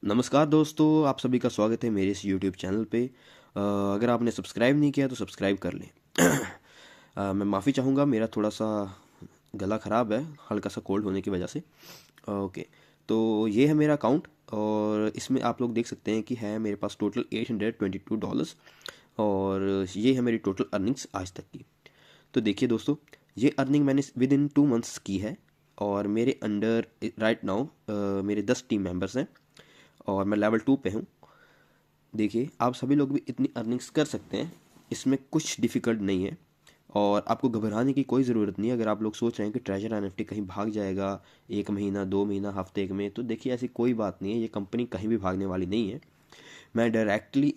नमस्कार दोस्तों, आप सभी का स्वागत है मेरे इस यूट्यूब चैनल पे। अगर आपने सब्सक्राइब नहीं किया तो सब्सक्राइब कर लें। मैं माफ़ी चाहूँगा, मेरा थोड़ा सा गला ख़राब है, हल्का सा कोल्ड होने की वजह से। ओके, तो ये है मेरा अकाउंट और इसमें आप लोग देख सकते हैं कि है मेरे पास टोटल $822 और ये है मेरी टोटल अर्निंग्स आज तक की। तो देखिए दोस्तों, ये अर्निंग मैंने विद इन 2 मंथ्स की है और मेरे अंडर राइट नाउ मेरे 10 टीम मेंबर्स हैं और मैं लेवल 2 पे हूँ। देखिए, आप सभी लोग भी इतनी अर्निंग्स कर सकते हैं, इसमें कुछ डिफ़िकल्ट नहीं है और आपको घबराने की कोई ज़रूरत नहीं है। अगर आप लोग सोच रहे हैं कि ट्रेजर एनएफटी कहीं भाग जाएगा 1 महीना 2 महीना हफ्ते एक में, तो देखिए ऐसी कोई बात नहीं है, ये कंपनी कहीं भी भागने वाली नहीं है। मैं डायरेक्टली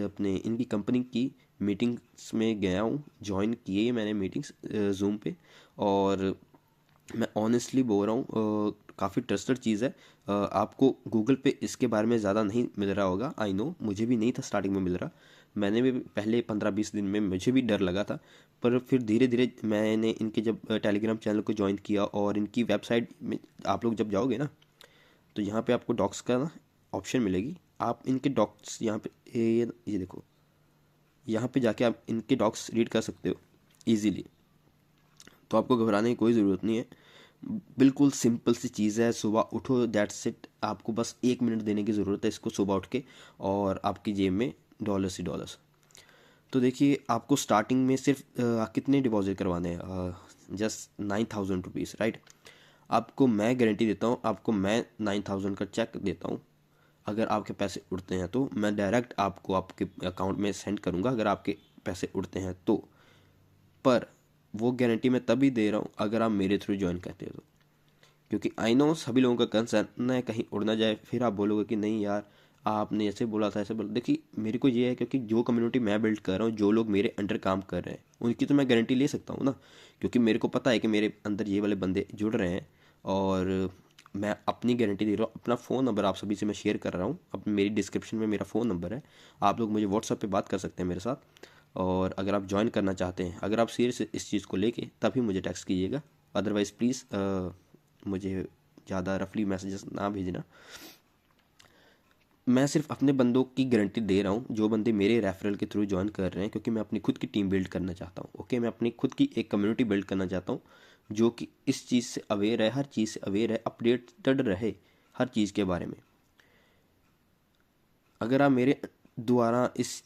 अपने इनकी कंपनी की मीटिंग्स में गया हूँ, ज्वाइन किए मैंने मीटिंग्स जूम पे। और मैं ऑनेस्टली बोल रहा हूँ, काफ़ी ट्रस्टेड चीज़ है। आपको गूगल पे इसके बारे में ज़्यादा नहीं मिल रहा होगा, आई नो, मुझे भी नहीं था स्टार्टिंग में मिल रहा। मैंने भी पहले 15-20 दिन में मुझे भी डर लगा था, पर फिर धीरे धीरे मैंने इनके जब टेलीग्राम चैनल को ज्वाइन किया और इनकी वेबसाइट में आप लोग जब जाओगे ना, तो यहाँ पे आपको डॉक्स का ना ऑप्शन मिलेगी। आप इनके डॉक्स यहाँ पे ये देखो, यहाँ पे जाके आप इनके डॉक्स रीड कर सकते हो ईजीली। तो आपको घबराने की कोई ज़रूरत नहीं है, बिल्कुल सिंपल सी चीज़ है। सुबह उठो, दैट्स इट, आपको बस 1 मिनट देने की ज़रूरत है इसको सुबह उठ के, और आपकी जेब में डॉलर्स ही डॉलर्स। तो देखिए, आपको स्टार्टिंग में सिर्फ कितने डिपॉजिट करवाने हैं, जस्ट ₹9,000, राइट। आपको मैं गारंटी देता हूँ, आपको मैं 9,000 का चेक देता हूँ। अगर आपके पैसे उड़ते हैं तो मैं डायरेक्ट आपको आपके अकाउंट में सेंड करूँगा, अगर आपके पैसे उड़ते हैं तो। पर वो गारंटी मैं तभी दे रहा हूँ अगर आप मेरे थ्रू ज्वाइन करते हो तो। क्योंकि आई नो सभी लोगों का कंसर्न है कहीं उड़ ना जाए, फिर आप बोलोगे कि नहीं यार, आपने ऐसे बोला था ऐसे बोला। देखिए, मेरे को ये है क्योंकि जो कम्युनिटी मैं बिल्ड कर रहा हूँ, जो लोग मेरे अंडर काम कर रहे हैं, उनकी तो मैं गारंटी ले सकता हूँ ना। क्योंकि मेरे को पता है कि मेरे अंदर ये वाले बंदे जुड़ रहे हैं और मैं अपनी गारंटी दे रहा हूँ। अपना फ़ोन नंबर आप सभी से मैं शेयर कर रहा हूँ, अब मेरी डिस्क्रिप्शन में मेरा फ़ोन नंबर है। आप लोग मुझे व्हाट्सएप पे बात कर सकते हैं मेरे साथ, और अगर आप ज्वाइन करना चाहते हैं, अगर आप सीरियस इस चीज़ को लेके, तभी मुझे टेक्स्ट कीजिएगा। अदरवाइज़ प्लीज़ मुझे ज़्यादा रफली मैसेजेस ना भेजना। मैं सिर्फ अपने बंदों की गारंटी दे रहा हूँ जो बंदे मेरे रेफरल के थ्रू ज्वाइन कर रहे हैं, क्योंकि मैं अपनी खुद की टीम बिल्ड करना चाहता हूँ। ओके, मैं अपनी खुद की एक कम्युनिटी बिल्ड करना चाहता हूँ जो कि इस चीज़ से अवेयर है, हर चीज़ से अवेयर है, अपडेटेड रहे हर चीज़ के बारे में। अगर आप मेरे द्वारा इस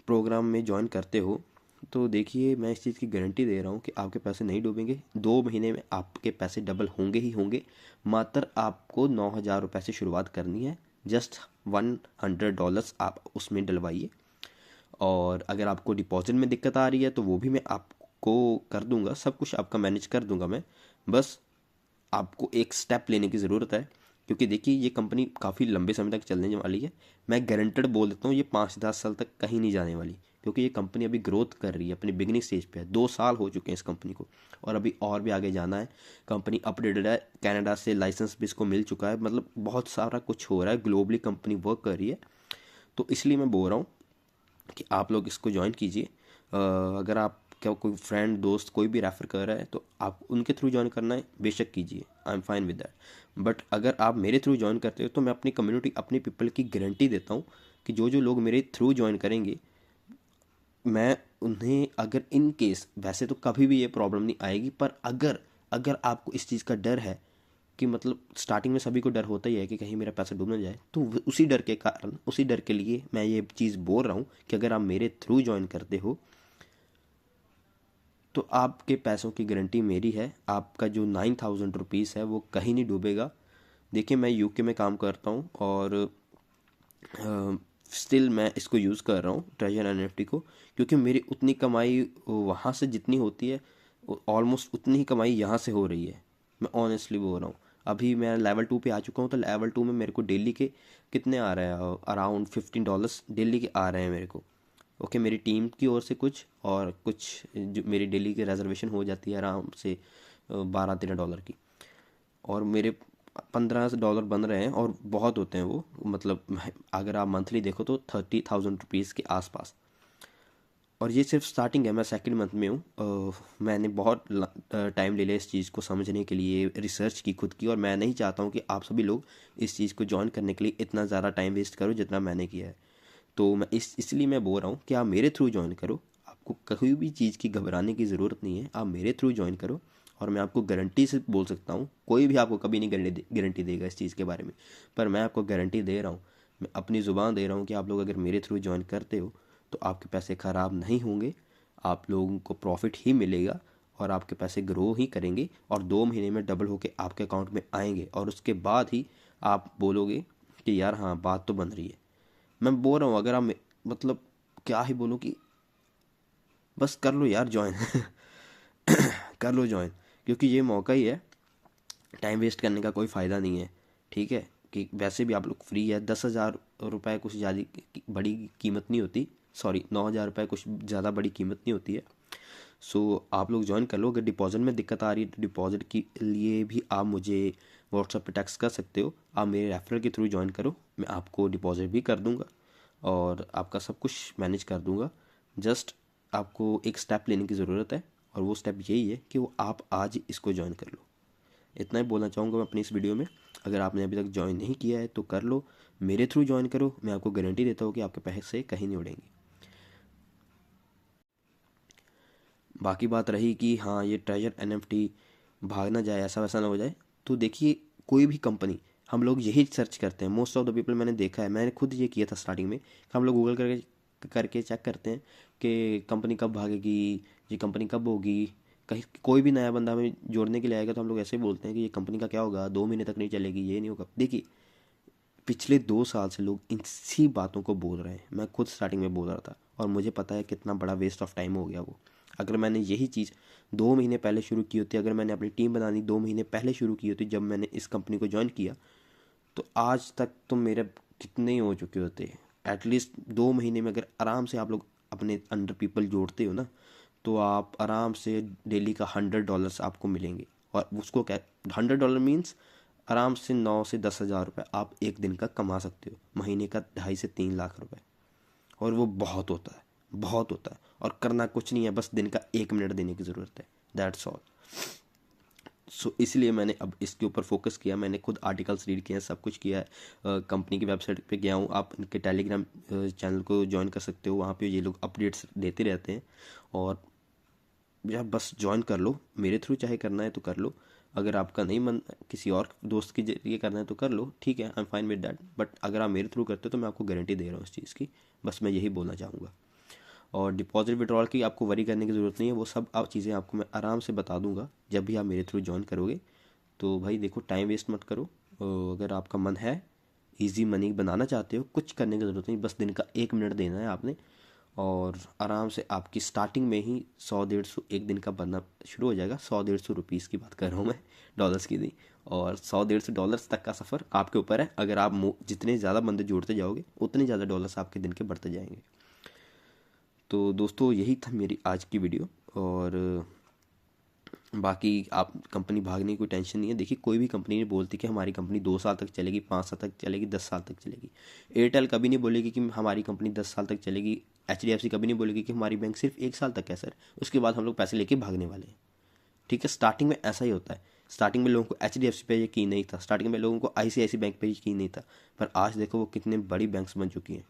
प्रोग्राम में ज्वाइन करते हो तो देखिए, मैं इस चीज़ की गारंटी दे रहा हूँ कि आपके पैसे नहीं डूबेंगे। 2 महीने में आपके पैसे डबल होंगे ही होंगे। मात्र आपको 9,000 रुपये से शुरुआत करनी है, जस्ट $100 आप उसमें डलवाइए। और अगर आपको डिपॉजिट में दिक्कत आ रही है तो वो भी मैं आपको कर दूंगा, सब कुछ आपका मैनेज कर दूंगा मैं। बस आपको एक स्टेप लेने की ज़रूरत है, क्योंकि देखिए ये कंपनी काफ़ी लंबे समय तक चलने वाली है। मैं गारंटेड बोल देता हूँ, ये 5-10 साल तक कहीं नहीं जाने वाली, क्योंकि ये कंपनी अभी ग्रोथ कर रही है, अपनी बिगिनिंग स्टेज पे है। 2 साल हो चुके हैं इस कंपनी को और अभी और भी आगे जाना है। कंपनी अपडेटेड है, कनाडा से लाइसेंस भी इसको मिल चुका है, मतलब बहुत सारा कुछ हो रहा है, ग्लोबली कंपनी वर्क कर रही है। तो इसलिए मैं बोल रहा हूँ कि आप लोग इसको ज्वाइन कीजिए। अगर आप क्या कोई फ्रेंड दोस्त कोई भी रेफ़र कर रहा है तो आप उनके थ्रू ज्वाइन करना है, बेशक कीजिए, I am fine with that. But अगर आप मेरे थ्रू ज्वाइन करते हो तो मैं अपनी कम्युनिटी, अपनी पीपल की गारंटी देता हूँ कि जो जो लोग मेरे थ्रू ज्वाइन करेंगे, मैं उन्हें, अगर इन केस, वैसे तो कभी भी ये प्रॉब्लम नहीं आएगी, पर अगर अगर आपको इस चीज़ का डर है कि मतलब स्टार्टिंग में सभी को डर होता ही है कि कहीं मेरा पैसा डूब ना जाए, तो उसी डर के कारण, उसी डर के लिए मैं ये चीज़ बोल रहा हूँ कि अगर आप मेरे थ्रू ज्वाइन करते हो तो आपके पैसों की गारंटी मेरी है। आपका जो ₹9,000 है वो कहीं नहीं डूबेगा। देखिए, मैं यूके में काम करता हूँ और स्टिल मैं इसको यूज़ कर रहा हूँ, ट्रेजर एनएफटी को, क्योंकि मेरी उतनी कमाई वहाँ से जितनी होती है, ऑलमोस्ट उतनी ही कमाई यहाँ से हो रही है। मैं ऑनेस्टली बोल रहा हूँ। अभी मैं लेवल 2 पे आ चुका हूँ, तो लेवल 2 में मेरे को डेली के कितने आ रहे हैं, अराउंड $15 डेली के आ रहे हैं मेरे को। ओके, मेरी टीम की ओर से कुछ, और कुछ जो मेरी डेली की रिजर्वेशन हो जाती है आराम से $12-13 की। और मेरे $15 बन रहे हैं और बहुत होते हैं वो, मतलब अगर आप मंथली देखो तो $30,000 के आसपास। और ये सिर्फ स्टार्टिंग है, मैं सेकंड मंथ में हूँ। मैंने बहुत टाइम ले लिया इस चीज़ को समझने के लिए, रिसर्च की खुद की, और मैं नहीं चाहता हूँ कि आप सभी लोग इस चीज़ को ज्वाइन करने के लिए इतना ज़्यादा टाइम वेस्ट करो जितना मैंने किया है। तो मैं इसलिए मैं बोल रहा हूँ कि आप मेरे थ्रू ज्वाइन करो। आपको कहीं भी चीज़ की घबराने की ज़रूरत नहीं है, आप मेरे थ्रू ज्वाइन करो। और मैं आपको गारंटी से बोल सकता हूँ, कोई भी आपको कभी नहीं गारंटी देगा इस चीज़ के बारे में, पर मैं आपको गारंटी दे रहा हूँ, मैं अपनी ज़ुबान दे रहा हूँ कि आप लोग अगर मेरे थ्रू ज्वाइन करते हो तो आपके पैसे ख़राब नहीं होंगे, आप लोगों को प्रॉफिट ही मिलेगा और आपके पैसे ग्रो ही करेंगे और 2 महीने में डबल होके आपके अकाउंट में आएंगे। और उसके बाद ही आप बोलोगे कि यार हाँ, बात तो बन रही है। मैं बोल रहा हूँ, अगर आप मतलब क्या ही बोलूँ कि बस कर लो यार ज्वाइन कर लो ज्वाइन, क्योंकि ये मौका ही है, टाइम वेस्ट करने का कोई फ़ायदा नहीं है। ठीक है, कि वैसे भी आप लोग फ्री है, 10,000 रुपये कुछ ज़्यादा बड़ी कीमत नहीं होती, सॉरी 9,000 रुपये कुछ ज़्यादा बड़ी कीमत नहीं होती है। सो आप लोग ज्वाइन कर लो। अगर डिपॉजिट में दिक्कत आ रही है तो डिपॉजिट के लिए भी आप मुझे व्हाट्सएप पे टेक्स्ट कर सकते हो। आप मेरे रेफरल के थ्रू ज्वाइन करो, मैं आपको डिपॉजिट भी कर दूंगा और आपका सब कुछ मैनेज कर दूंगा। जस्ट आपको एक स्टेप लेने की ज़रूरत है, और वो स्टेप यही है कि वो आप आज इसको ज्वाइन कर लो। इतना ही बोलना चाहूँगा मैं अपनी इस वीडियो में। अगर आपने अभी तक ज्वाइन नहीं किया है तो कर लो, मेरे थ्रू ज्वाइन करो, मैं आपको गारंटी देता हूँ कि आपके पैसे कहीं नहीं उड़ेंगे। बाकी बात रही कि हाँ ये ट्रेजर एनएफटी भाग ना जाए, ऐसा वैसा ना हो जाए, तो देखिए कोई भी कंपनी, हम लोग यही सर्च करते हैं, मोस्ट ऑफ द पीपल, मैंने देखा है, मैंने खुद ये किया था स्टार्टिंग में, कि हम लोग गूगल करके करके चेक करते हैं कि कंपनी कब भागेगी, ये कंपनी कब होगी। कहीं कोई भी नया बंदा हमें जोड़ने के लिए आएगा तो हम लोग ऐसे ही बोलते हैं कि ये कंपनी का क्या होगा, 2 महीने तक नहीं चलेगी, ये नहीं होगा। देखिए पिछले 2 साल से लोग इसी बातों को बोल रहे हैं, मैं खुद स्टार्टिंग में बोल रहा था और मुझे पता है कितना बड़ा वेस्ट ऑफ टाइम हो गया वो। अगर मैंने यही चीज़ 2 महीने पहले शुरू की होती, अगर मैंने अपनी टीम बनानी 2 महीने पहले शुरू की होती जब मैंने इस कंपनी को ज्वाइन किया, तो आज तक तो मेरे कितने ही हो चुके होते। एटलीस्ट 2 महीने में अगर आराम से आप लोग अपने अंडर पीपल जोड़ते हो ना, तो आप आराम से डेली का $100 आपको मिलेंगे। और उसको क्या, $100 मीन्स आराम से 9 से 10 हज़ार रुपये आप एक दिन का कमा सकते हो, महीने का 2.5 से 3 लाख रुपए। और वो बहुत होता है, बहुत होता है, और करना कुछ नहीं है, बस दिन का 1 मिनट देने की ज़रूरत है, दैट्स ऑल। सो इसलिए मैंने अब इसके ऊपर फोकस किया, मैंने खुद आर्टिकल्स रीड किए हैं, सब कुछ किया है। कंपनी की वेबसाइट पे गया हूँ, आप इनके टेलीग्राम चैनल को ज्वाइन कर सकते हो, वहाँ पे ये लोग अपडेट्स देते रहते हैं। और यार बस ज्वाइन कर लो, मेरे थ्रू चाहे करना है तो कर लो, अगर आपका नहीं मन किसी और दोस्त के जरिए करना है तो कर लो, ठीक है, I am fine with that. But अगर आप मेरे थ्रू करते हो तो मैं आपको गारंटी दे रहा हूँ इस चीज़ की, बस मैं यही बोलना चाहूँगा। और डिपॉजिट विड्रॉल की आपको वरी करने की ज़रूरत नहीं है, वो सब आप चीज़ें आपको मैं आराम से बता दूंगा जब भी आप मेरे थ्रू ज्वाइन करोगे। तो भाई देखो, टाइम वेस्ट मत करो। अगर आपका मन है, इजी मनी बनाना चाहते हो, कुछ करने की ज़रूरत नहीं, बस दिन का 1 मिनट देना है आपने, और आराम से आपकी स्टार्टिंग में ही 100-150 एक दिन का बनना शुरू हो जाएगा। 100-150 रुपीज़ की बात कर रहा हूँ मैं, डॉलर्स की नहीं। और 100-150 डॉलर्स तक का सफ़र आपके ऊपर है, अगर आप जितने ज़्यादा बंदे जोड़ते जाओगे उतने ज़्यादा डॉलर्स आपके दिन के बढ़ते जाएंगे। तो दोस्तों यही था मेरी आज की वीडियो। और बाकी आप कंपनी भागने की कोई टेंशन नहीं है। देखिए कोई भी कंपनी नहीं बोलती कि हमारी कंपनी 2 साल तक चलेगी, 5 साल तक चलेगी, 10 साल तक चलेगी। एयरटेल कभी नहीं बोलेगी कि हमारी कंपनी 10 साल तक चलेगी। HDFC कभी नहीं बोलेगी कि हमारी बैंक सिर्फ 1 साल तक है सर, उसके बाद हम लोग पैसे लेके भागने वाले हैं। ठीक है, स्टार्टिंग में ऐसा ही होता है। स्टार्टिंग में लोगों को HDFC पे यकीन नहीं था, स्टार्टिंग में लोगों को ICICI बैंक पे यकीन नहीं था, पर आज देखो वो कितने बड़ी बैंक्स बन चुकी हैं,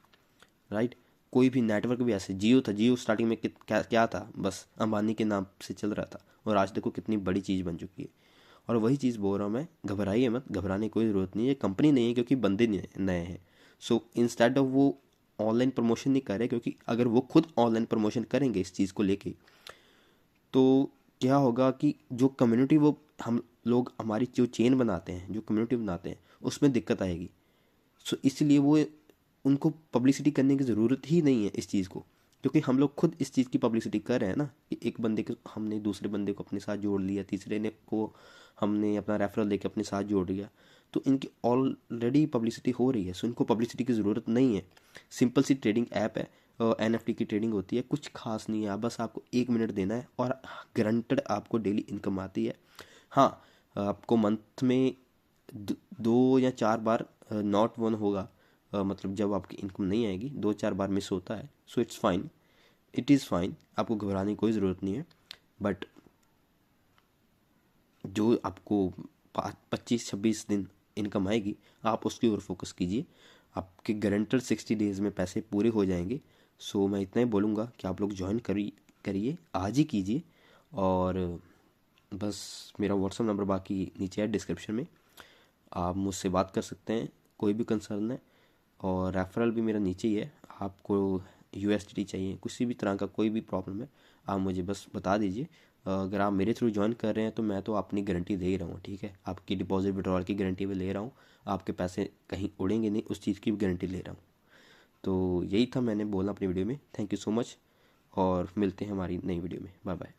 राइट। कोई भी नेटवर्क भी ऐसे, जियो था, जियो स्टार्टिंग में क्या क्या था, बस अंबानी के नाम से चल रहा था, और आज देखो कितनी बड़ी चीज़ बन चुकी है। और वही चीज़ बोल रहा हूँ मैं, घबराइए मत, घबराने की कोई ज़रूरत नहीं है, कंपनी नहीं है क्योंकि बंदे नए हैं। सो इंस्टेड ऑफ वो ऑनलाइन प्रमोशन नहीं कर रहे, क्योंकि अगर वो खुद ऑनलाइन प्रमोशन करेंगे इस चीज़ को लेके, तो क्या होगा कि जो कम्युनिटी वो हम लोग हमारी जो चेन बनाते हैं, जो कम्युनिटी बनाते हैं, उसमें दिक्कत आएगी। सो इसलिए वो उनको पब्लिसिटी करने की ज़रूरत ही नहीं है इस चीज़ को, क्योंकि हम लोग खुद इस चीज़ की पब्लिसिटी कर रहे हैं ना, कि एक बंदे को हमने दूसरे बंदे को अपने साथ जोड़ लिया, तीसरे ने को हमने अपना रेफरल देके अपने साथ जोड़ लिया, तो इनकी ऑलरेडी पब्लिसिटी हो रही है। सो इनको पब्लिसिटी की ज़रूरत नहीं है। सिंपल सी ट्रेडिंग ऐप है, NFT की ट्रेडिंग होती है, कुछ खास नहीं है, बस आपको 1 मिनट देना है और गारंटेड आपको डेली इनकम आती है। हाँ, आपको मंथ में 2 या 4 बार नॉट वन होगा, मतलब जब आपकी इनकम नहीं आएगी 2-4 बार मिस होता है, so it's fine. It is fine, आपको घबराने की कोई ज़रूरत नहीं है। बट जो आपको 25-26 दिन इनकम आएगी, आप उसकी ओर फोकस कीजिए। आपके गारंटर 60 डेज़ में पैसे पूरे हो जाएंगे। सो मैं इतना ही बोलूँगा कि आप लोग ज्वाइन करिए, आज ही कीजिए। और बस मेरा व्हाट्सअप नंबर बाकी नीचे है डिस्क्रिप्शन में, आप मुझसे बात कर सकते हैं, कोई भी कंसर्न है। और रेफरल भी मेरा नीचे ही है। आपको यूएसडीटी चाहिए, किसी भी तरह का कोई भी प्रॉब्लम है, आप मुझे बस बता दीजिए। अगर आप मेरे थ्रू ज्वाइन कर रहे हैं तो मैं तो अपनी गारंटी दे ही रहा हूँ, ठीक है। आपकी डिपॉजिट विड्रॉल की गारंटी भी ले रहा हूँ, आपके पैसे कहीं उड़ेंगे नहीं, उस चीज़ की भी गारंटी ले रहा हूँ। तो यही था मैंने बोलना अपनी वीडियो में। थैंक यू सो मच, और मिलते हैं हमारी नई वीडियो में। Bye bye.